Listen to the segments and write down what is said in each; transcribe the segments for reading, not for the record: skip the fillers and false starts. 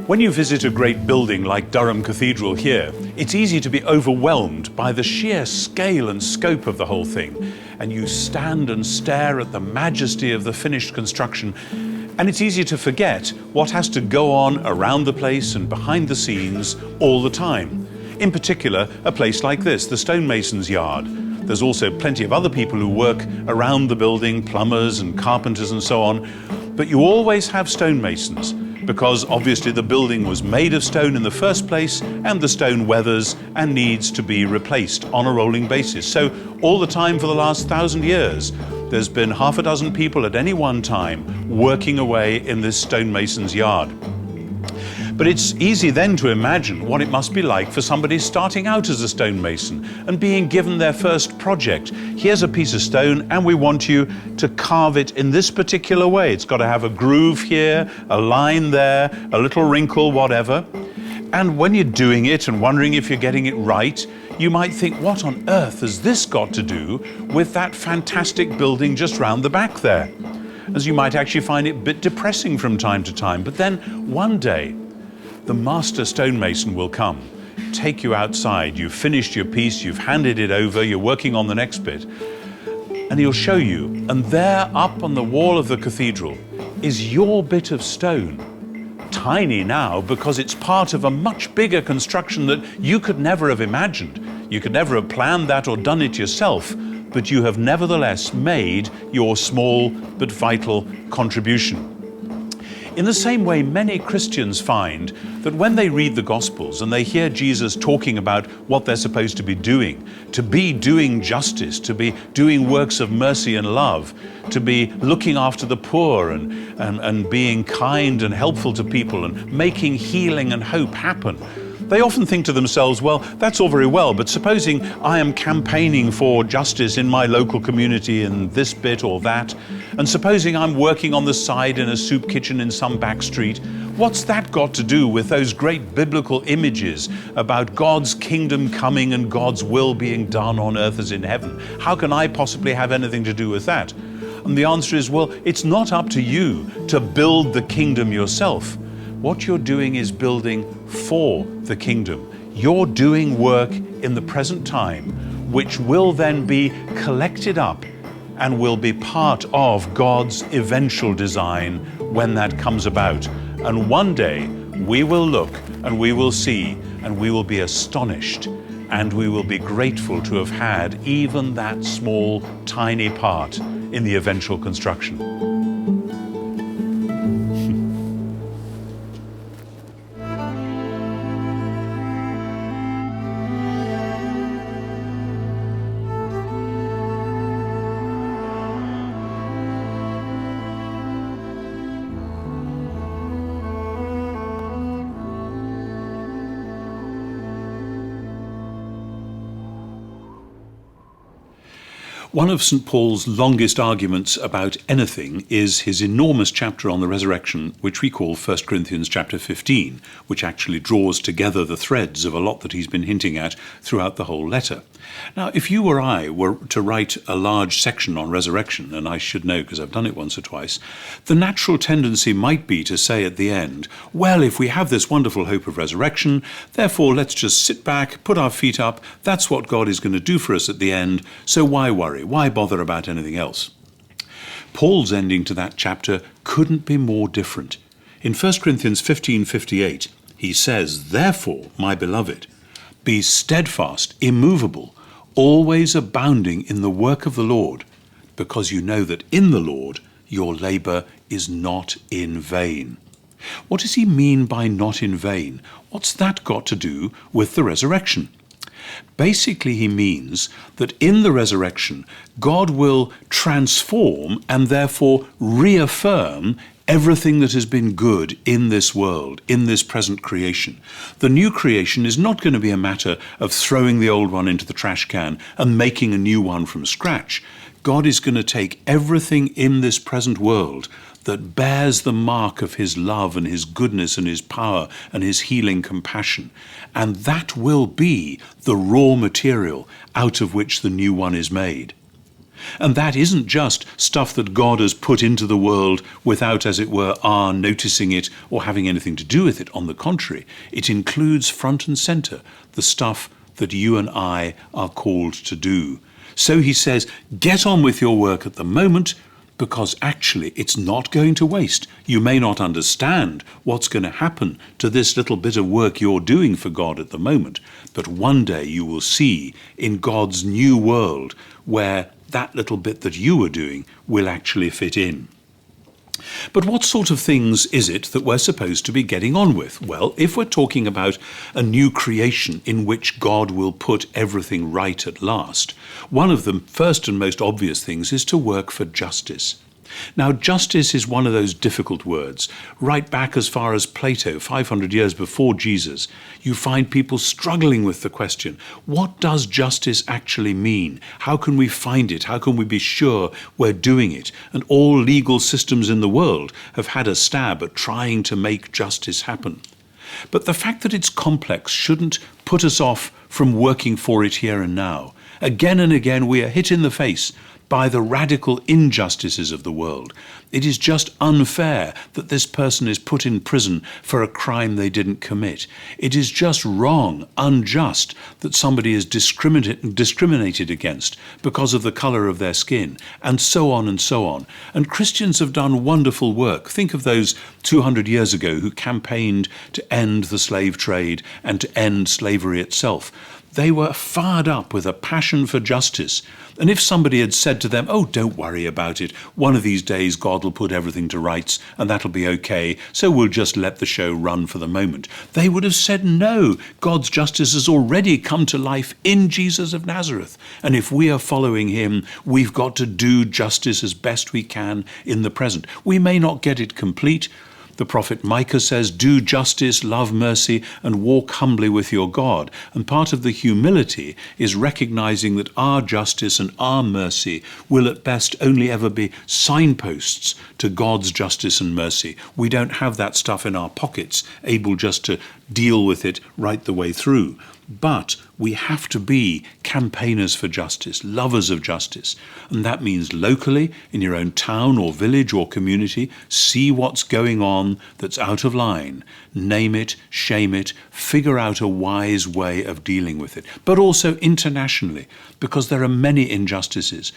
When you visit a great building like Durham Cathedral here, it's easy to be overwhelmed by the sheer scale and scope of the whole thing. And you stand and stare at the majesty of the finished construction, and it's easy to forget what has to go on around the place and behind the scenes all the time. In particular, a place like this, the stonemason's yard. There's also plenty of other people who work around the building, plumbers and carpenters and so on. But you always have stonemasons, because obviously the building was made of stone in the first place, and the stone weathers and needs to be replaced on a rolling basis. So all the time for the last 1,000 years, there's been half a dozen people at any one time working away in this stonemason's yard. But it's easy then to imagine what it must be like for somebody starting out as a stonemason and being given their first project. Here's a piece of stone and we want you to carve it in this particular way. It's got to have a groove here, a line there, a little wrinkle, whatever. And when you're doing it and wondering if you're getting it right, you might think, what on earth has this got to do with that fantastic building just round the back there? As you might actually find it a bit depressing from time to time. But then one day, the master stonemason will come, take you outside, you've finished your piece, you've handed it over, you're working on the next bit, and he'll show you, and there up on the wall of the cathedral is your bit of stone. Tiny now because it's part of a much bigger construction that you could never have imagined. You could never have planned that or done it yourself, but you have nevertheless made your small but vital contribution. In the same way, many Christians find that when they read the Gospels and they hear Jesus talking about what they're supposed to be doing justice, to be doing works of mercy and love, to be looking after the poor and being kind and helpful to people and making healing and hope happen, they often think to themselves, well, that's all very well, but supposing I am campaigning for justice in my local community in this bit or that, and supposing I'm working on the side in a soup kitchen in some back street, what's that got to do with those great biblical images about God's kingdom coming and God's will being done on earth as in heaven? How can I possibly have anything to do with that? And the answer is, well, it's not up to you to build the kingdom yourself. What you're doing is building for the kingdom. You're doing work in the present time, which will then be collected up and will be part of God's eventual design when that comes about. And one day we will look and we will see and we will be astonished and we will be grateful to have had even that small, tiny part in the eventual construction. One of St. Paul's longest arguments about anything is his enormous chapter on the resurrection, which we call 1 Corinthians chapter 15, which actually draws together the threads of a lot that he's been hinting at throughout the whole letter. Now, if you or I were to write a large section on resurrection, and I should know because I've done it once or twice, the natural tendency might be to say at the end, well, if we have this wonderful hope of resurrection, therefore let's just sit back, put our feet up, that's what God is going to do for us at the end, so why worry? Why bother about anything else? Paul's ending to that chapter couldn't be more different. In 1 Corinthians 15:58, he says, therefore, my beloved, be steadfast, immovable, always abounding in the work of the Lord, because you know that in the Lord your labor is not in vain. What does he mean by not in vain? What's that got to do with the resurrection? Basically, he means that in the resurrection, God will transform and therefore reaffirm everything that has been good in this world, in this present creation. The new creation is not going to be a matter of throwing the old one into the trash can and making a new one from scratch. God is going to take everything in this present world that bears the mark of his love and his goodness and his power and his healing compassion. And that will be the raw material out of which the new one is made. And that isn't just stuff that God has put into the world without, as it were, our noticing it or having anything to do with it. On the contrary, it includes front and center the stuff that you and I are called to do. So he says, get on with your work at the moment, because actually it's not going to waste. You may not understand what's going to happen to this little bit of work you're doing for God at the moment, but one day you will see in God's new world where that little bit that you were doing will actually fit in. But what sort of things is it that we're supposed to be getting on with? Well, if we're talking about a new creation in which God will put everything right at last, one of the first and most obvious things is to work for justice. Now, justice is one of those difficult words. Right back as far as Plato, 500 years before Jesus, you find people struggling with the question, what does justice actually mean? How can we find it? How can we be sure we're doing it? And all legal systems in the world have had a stab at trying to make justice happen. But the fact that it's complex shouldn't put us off from working for it here and now. Again and again, we are hit in the face by the radical injustices of the world. It is just unfair that this person is put in prison for a crime they didn't commit. It is just wrong, unjust, that somebody is discriminated against because of the color of their skin, and so on and so on. And Christians have done wonderful work. Think of those 200 years ago who campaigned to end the slave trade and to end slavery itself. They were fired up with a passion for justice. And if somebody had said to them, oh, don't worry about it, one of these days God will put everything to rights and that'll be okay, so we'll just let the show run for the moment, they would have said, no, God's justice has already come to life in Jesus of Nazareth. And if we are following him, we've got to do justice as best we can in the present. We may not get it complete. The prophet Micah says, do justice, love mercy, and walk humbly with your God. And part of the humility is recognizing that our justice and our mercy will at best only ever be signposts to God's justice and mercy. We don't have that stuff in our pockets, able just to deal with it right the way through. But we have to be campaigners for justice, lovers of justice. And that means locally, in your own town or village or community, see what's going on that's out of line, name it, shame it, figure out a wise way of dealing with it. But also internationally, because there are many injustices.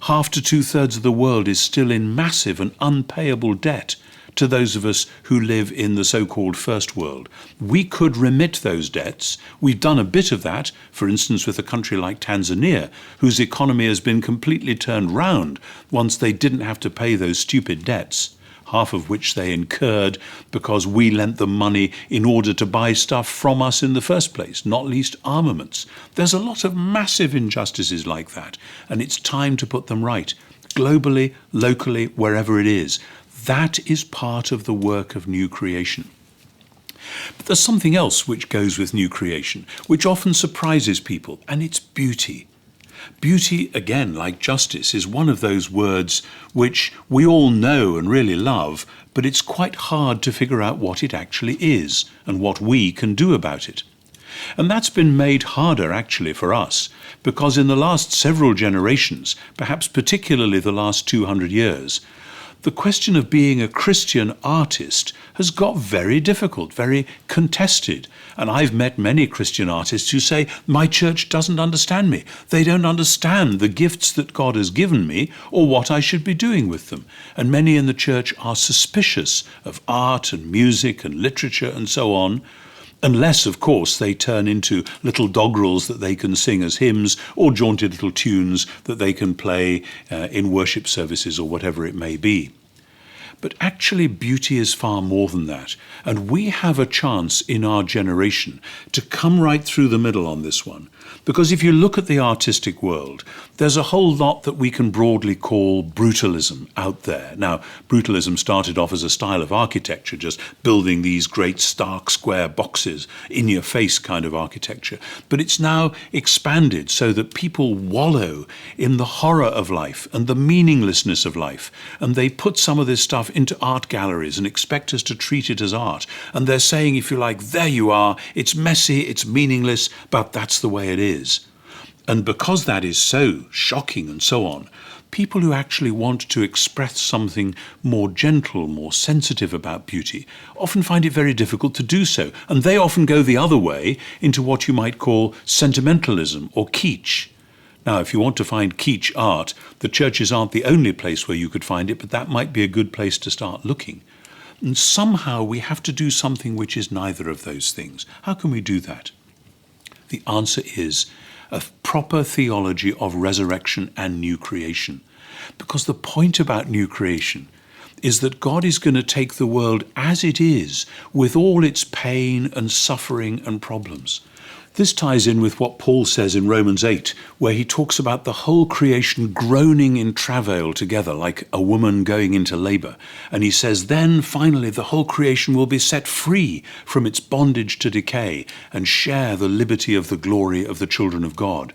Half to two-thirds of the world is still in massive and unpayable debt to those of us who live in the so-called first world. We could remit those debts. We've done a bit of that, for instance, with a country like Tanzania, whose economy has been completely turned round once they didn't have to pay those stupid debts, half of which they incurred because we lent them money in order to buy stuff from us in the first place, not least armaments. There's a lot of massive injustices like that, and it's time to put them right, globally, locally, wherever it is. That is part of the work of new creation. But there's something else which goes with new creation, which often surprises people, and it's beauty. Beauty, again, like justice, is one of those words which we all know and really love, but it's quite hard to figure out what it actually is and what we can do about it. And that's been made harder, actually, for us, because in the last several generations, perhaps particularly the last 200 years, the question of being a Christian artist has got very difficult, very contested. And I've met many Christian artists who say, my church doesn't understand me. They don't understand the gifts that God has given me or what I should be doing with them. And many in the church are suspicious of art and music and literature and so on, unless, of course, they turn into little doggerels that they can sing as hymns or jaunty little tunes that they can play in worship services or whatever it may be. But actually, beauty is far more than that. And we have a chance in our generation to come right through the middle on this one. Because if you look at the artistic world, there's a whole lot that we can broadly call brutalism out there. Now, brutalism started off as a style of architecture, just building these great stark square boxes, in-your-face kind of architecture. But it's now expanded so that people wallow in the horror of life and the meaninglessness of life. And they put some of this stuff into art galleries and expect us to treat it as art. And they're saying, if you like, there you are, it's messy, it's meaningless, but that's the way it is. And because that is so shocking and so on, people who actually want to express something more gentle, more sensitive about beauty, often find it very difficult to do so. And they often go the other way into what you might call sentimentalism or kitsch. Now, if you want to find kitsch art, the churches aren't the only place where you could find it, but that might be a good place to start looking. And somehow we have to do something which is neither of those things. How can we do that? The answer is a proper theology of resurrection and new creation. Because the point about new creation is that God is going to take the world as it is, with all its pain and suffering and problems. This ties in with what Paul says in Romans 8, where he talks about the whole creation groaning in travail together, like a woman going into labor. And he says, then finally the whole creation will be set free from its bondage to decay and share the liberty of the glory of the children of God.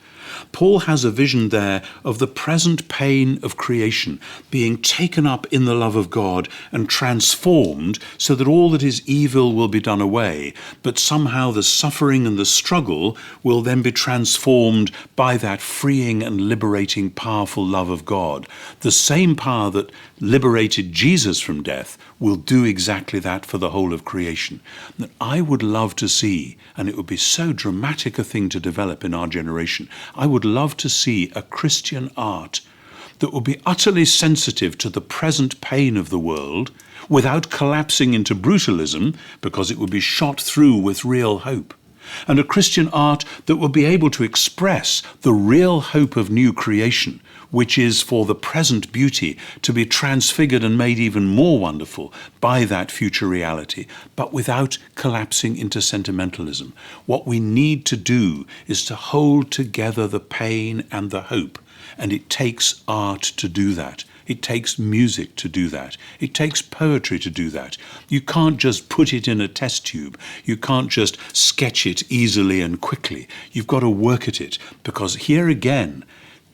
Paul has a vision there of the present pain of creation being taken up in the love of God and transformed so that all that is evil will be done away, but somehow the suffering and the struggle will then be transformed by that freeing and liberating, powerful love of God. The same power that liberated Jesus from death will do exactly that for the whole of creation. That I would love to see, and it would be so dramatic a thing to develop in our generation, I would love to see a Christian art that would be utterly sensitive to the present pain of the world without collapsing into brutalism, because it would be shot through with real hope. And a Christian art that would be able to express the real hope of new creation, which is for the present beauty to be transfigured and made even more wonderful by that future reality, but without collapsing into sentimentalism. What we need to do is to hold together the pain and the hope, and it takes art to do that. It takes music to do that. It takes poetry to do that. You can't just put it in a test tube. You can't just sketch it easily and quickly. You've got to work at it, because here again,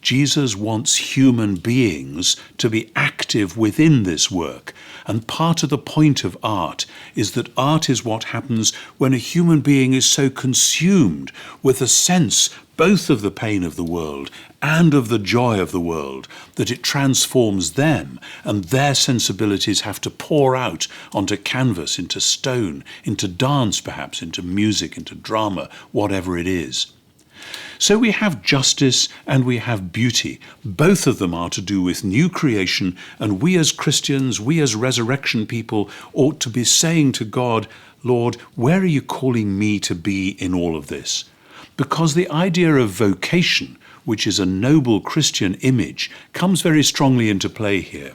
Jesus wants human beings to be active within this work. And part of the point of art is that art is what happens when a human being is so consumed with a sense both of the pain of the world and of the joy of the world, that it transforms them, and their sensibilities have to pour out onto canvas, into stone, into dance perhaps, into music, into drama, whatever it is. So we have justice and we have beauty. Both of them are to do with new creation, and we as Christians, we as resurrection people, ought to be saying to God, Lord, where are you calling me to be in all of this? Because the idea of vocation, which is a noble Christian image, comes very strongly into play here.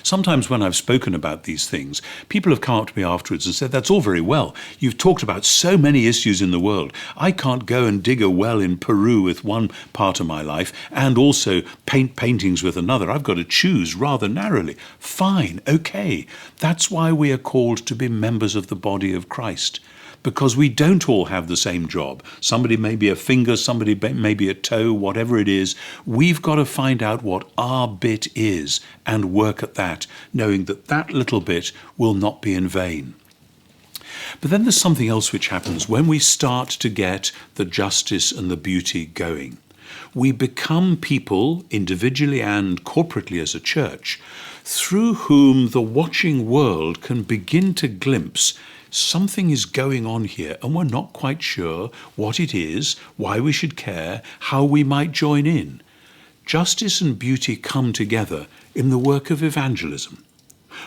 Sometimes when I've spoken about these things, people have come up to me afterwards and said, that's all very well. You've talked about so many issues in the world. I can't go and dig a well in Peru with one part of my life and also paint paintings with another. I've got to choose rather narrowly. Fine, okay. That's why we are called to be members of the body of Christ. Because we don't all have the same job. Somebody may be a finger, somebody may be a toe, whatever it is. We've got to find out what our bit is and work at that, knowing that that little bit will not be in vain. But then there's something else which happens when we start to get the justice and the beauty going. We become people, individually and corporately as a church, through whom the watching world can begin to glimpse something is going on here, and we're not quite sure what it is, why we should care, how we might join in. Justice and beauty come together in the work of evangelism.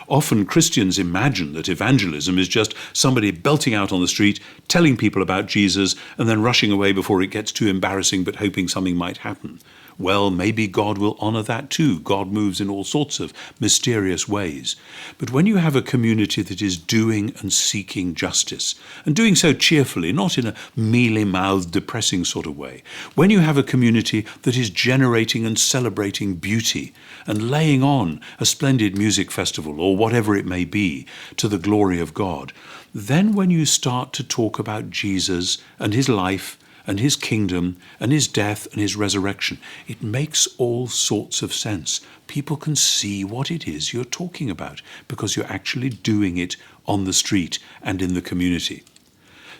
Often Christians imagine that evangelism is just somebody belting out on the street, telling people about Jesus, and then rushing away before it gets too embarrassing, but hoping something might happen. Well, maybe God will honor that too. God moves in all sorts of mysterious ways. But when you have a community that is doing and seeking justice, and doing so cheerfully, not in a mealy-mouthed, depressing sort of way, when you have a community that is generating and celebrating beauty and laying on a splendid music festival or whatever it may be to the glory of God, then when you start to talk about Jesus and his life and his kingdom and his death and his resurrection, it makes all sorts of sense. People can see what it is you're talking about because you're actually doing it on the street and in the community.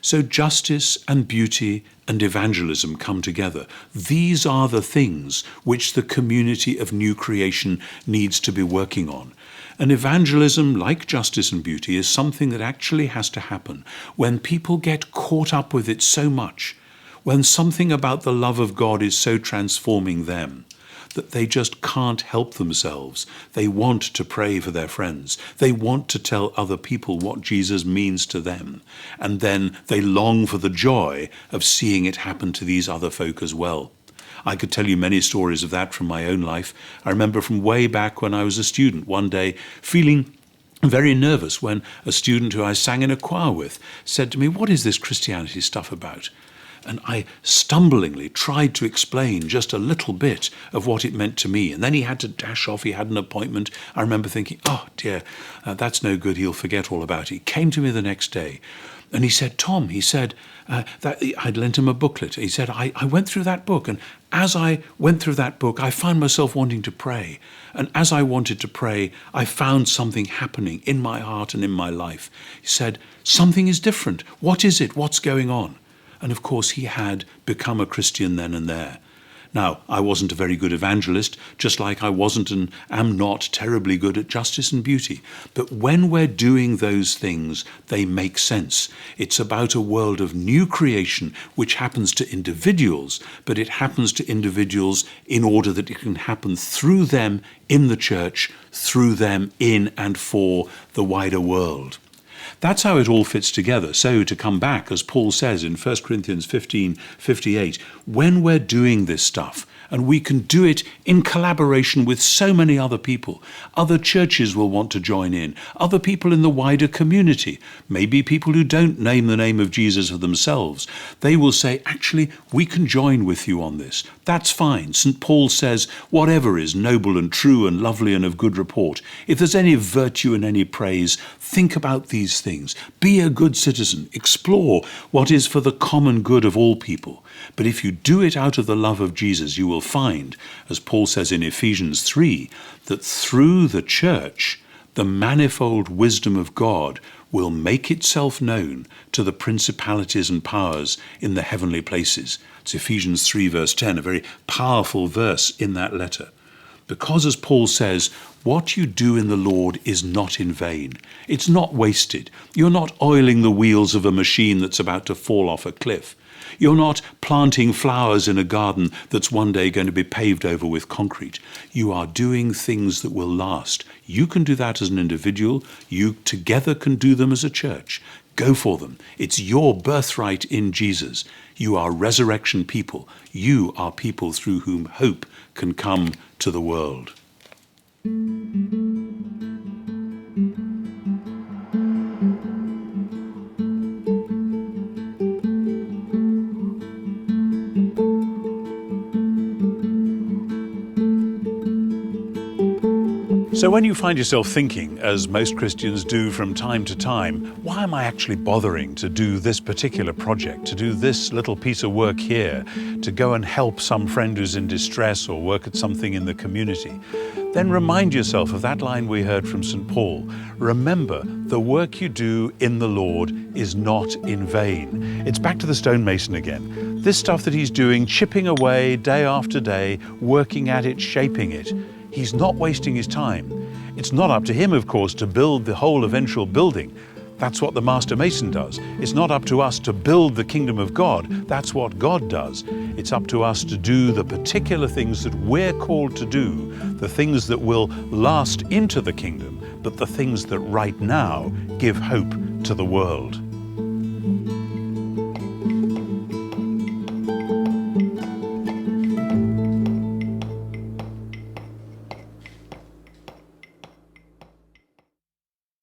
So justice and beauty and evangelism come together. These are the things which the community of new creation needs to be working on. And evangelism, like justice and beauty, is something that actually has to happen when people get caught up with it so much, when something about the love of God is so transforming them that they just can't help themselves. They want to pray for their friends. They want to tell other people what Jesus means to them. And then they long for the joy of seeing it happen to these other folk as well. I could tell you many stories of that from my own life. I remember from way back when I was a student, one day feeling very nervous when a student who I sang in a choir with said to me, "What is this Christianity stuff about?" And I stumblingly tried to explain just a little bit of what it meant to me. And then he had to dash off. He had an appointment. I remember thinking, oh dear, that's no good. He'll forget all about it. He came to me the next day and he said, "Tom," he said, that I'd lent him a booklet. He said, I went through that book. And as I went through that book, I found myself wanting to pray. And as I wanted to pray, I found something happening in my heart and in my life. He said, "Something is different. What is it? What's going on?" And of course, he had become a Christian then and there. Now, I wasn't a very good evangelist, just like I wasn't and am not terribly good at justice and beauty. But when we're doing those things, they make sense. It's about a world of new creation, which happens to individuals, but it happens to individuals in order that it can happen through them in the church, through them in and for the wider world. That's how it all fits together. So to come back, as Paul says in 1 Corinthians 15:58, when we're doing this stuff, and we can do it in collaboration with so many other people. Other churches will want to join in, other people in the wider community, maybe people who don't name the name of Jesus for themselves. They will say, actually, we can join with you on this. That's fine. St. Paul says, whatever is noble and true and lovely and of good report, if there's any virtue and any praise, think about these things. Be a good citizen. Explore what is for the common good of all people. But if you do it out of the love of Jesus, you will find, as Paul says in Ephesians 3, that through the church, the manifold wisdom of God will make itself known to the principalities and powers in the heavenly places. It's Ephesians 3 verse 10, a very powerful verse in that letter. Because, as Paul says, what you do in the Lord is not in vain. It's not wasted. You're not oiling the wheels of a machine that's about to fall off a cliff. You're not planting flowers in a garden that's one day going to be paved over with concrete. You are doing things that will last. You can do that as an individual. You together can do them as a church. Go for them. It's your birthright in Jesus. You are resurrection people. You are people through whom hope can come to the world. So when you find yourself thinking, as most Christians do from time to time, why am I actually bothering to do this particular project, to do this little piece of work here, to go and help some friend who's in distress or work at something in the community? Then remind yourself of that line we heard from St. Paul. Remember, the work you do in the Lord is not in vain. It's back to the stonemason again. This stuff that he's doing, chipping away day after day, working at it, shaping it. He's not wasting his time. It's not up to him, of course, to build the whole eventual building. That's what the master mason does. It's not up to us to build the kingdom of God. That's what God does. It's up to us to do the particular things that we're called to do, the things that will last into the kingdom, but the things that right now give hope to the world.